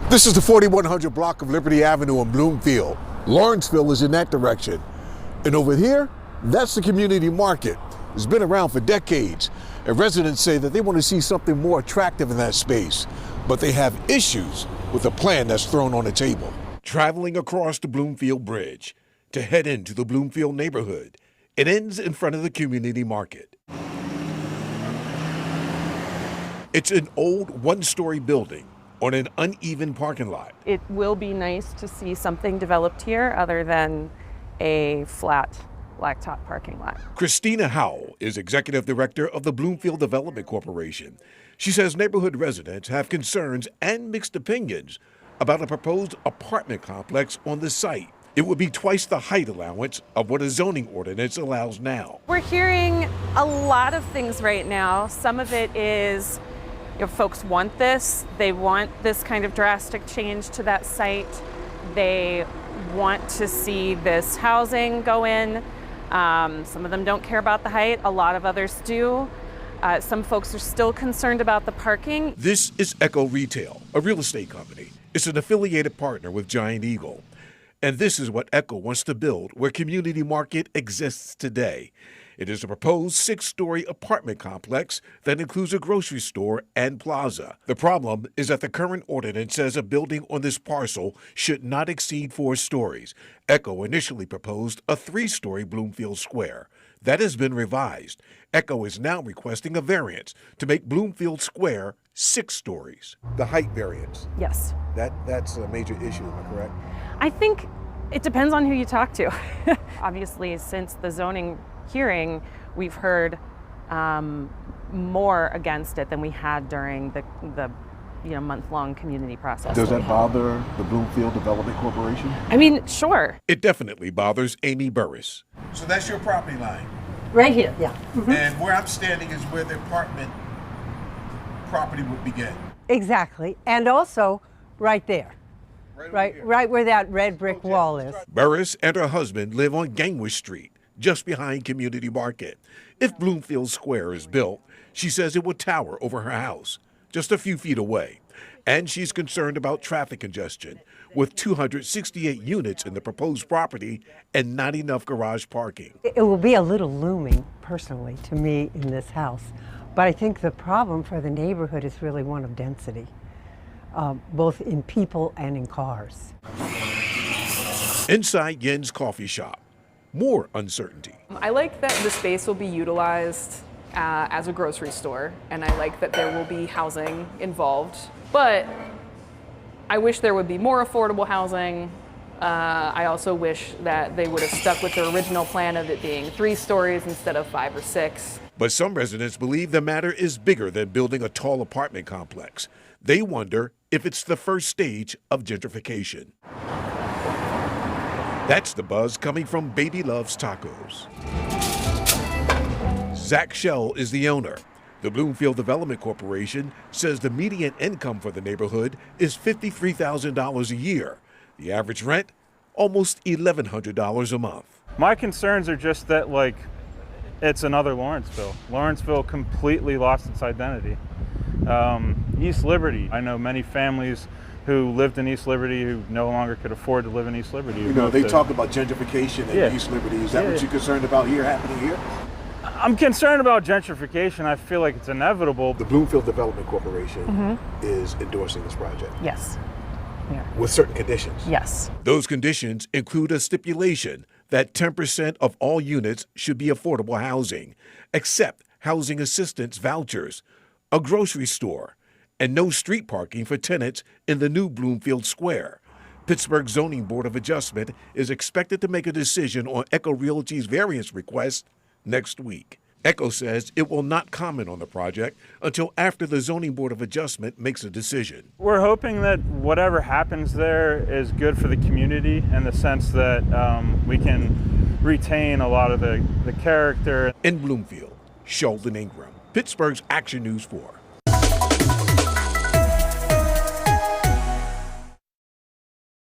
This is the 4100 block of Liberty Avenue in Bloomfield. Lawrenceville is in that direction. And over here, that's the community market. It's been around for decades. And residents say that they want to see something more attractive in that space, but they have issues with the plan that's thrown on the table. Traveling across the Bloomfield Bridge to head into the Bloomfield neighborhood, it ends in front of the community market. It's an old one-story building on an uneven parking lot. It will be nice to see something developed here other than a flat blacktop parking lot. Christina Howell is executive director of the Bloomfield Development Corporation. She says neighborhood residents have concerns and mixed opinions about a proposed apartment complex on the site. It would be twice the height allowance of what a zoning ordinance allows now. We're hearing a lot of things right now. Some of it is, folks want this. They want this kind of drastic change to that site. They want to see this housing go in. Some of them don't care about the height. A lot of others do. Some folks are still concerned about the parking. This is Echo Retail, a real estate company. It's an affiliated partner with Giant Eagle. And this is what Echo wants to build where Community Market exists today. It is a proposed 6-story apartment complex that includes a grocery store and plaza. The problem is that the current ordinance says a building on this parcel should not exceed 4 stories. Echo initially proposed a 3-story Bloomfield Square. That has been revised. Echo is now requesting a variance to make Bloomfield Square 6 stories. The height variance. Yes. That's a major issue, am I correct? I think it depends on who you talk to. Obviously, since the zoning hearing, we've heard more against it than we had during the month-long community process. Does that bother the Bloomfield Development Corporation? I mean, sure. It definitely bothers Amy Burris. So that's your property line? Right here, yeah. Mm-hmm. And where I'm standing is where the apartment property would begin. Exactly, and also right there. Right where that red brick wall is. Burris and her husband live on Gangwish Street, just behind Community Market. If Bloomfield Square is built, she says it will tower over her house, just a few feet away. And she's concerned about traffic congestion, with 268 units in the proposed property and not enough garage parking. It will be a little looming, personally, to me in this house. But I think the problem for the neighborhood is really one of density, both in people and in cars. Inside Yen's coffee shop, more uncertainty. I like that the space will be utilized as a grocery store, and I like that there will be housing involved, but I wish there would be more affordable housing. I also wish that they would have stuck with the original plan of it being 3 stories instead of 5 or 6. But some residents believe the matter is bigger than building a tall apartment complex. They wonder if it's the first stage of gentrification. That's the buzz coming from Baby Loves Tacos. Zach Shell is the owner. The Bloomfield Development Corporation says the median income for the neighborhood is $53,000 a year. The average rent, almost $1,100 a month. My concerns are just that, it's another Lawrenceville. Lawrenceville completely lost its identity. East Liberty, I know many families who lived in East Liberty who no longer could afford to live in East Liberty. They talk about gentrification in East Liberty. Is that what you're concerned about happening here? I'm concerned about gentrification. I feel like it's inevitable. The Bloomfield Development Corporation is endorsing this project. Yes. Yeah. With certain conditions. Yes. Those conditions include a stipulation that 10% of all units should be affordable housing, except housing assistance vouchers, a grocery store, and no street parking for tenants in the new Bloomfield Square. Pittsburgh Zoning Board of Adjustment is expected to make a decision on Echo Realty's variance request next week. Echo says it will not comment on the project until after the Zoning Board of Adjustment makes a decision. We're hoping that whatever happens there is good for the community in the sense that we can retain a lot of the character. In Bloomfield, Sheldon Ingram, Pittsburgh's Action News 4.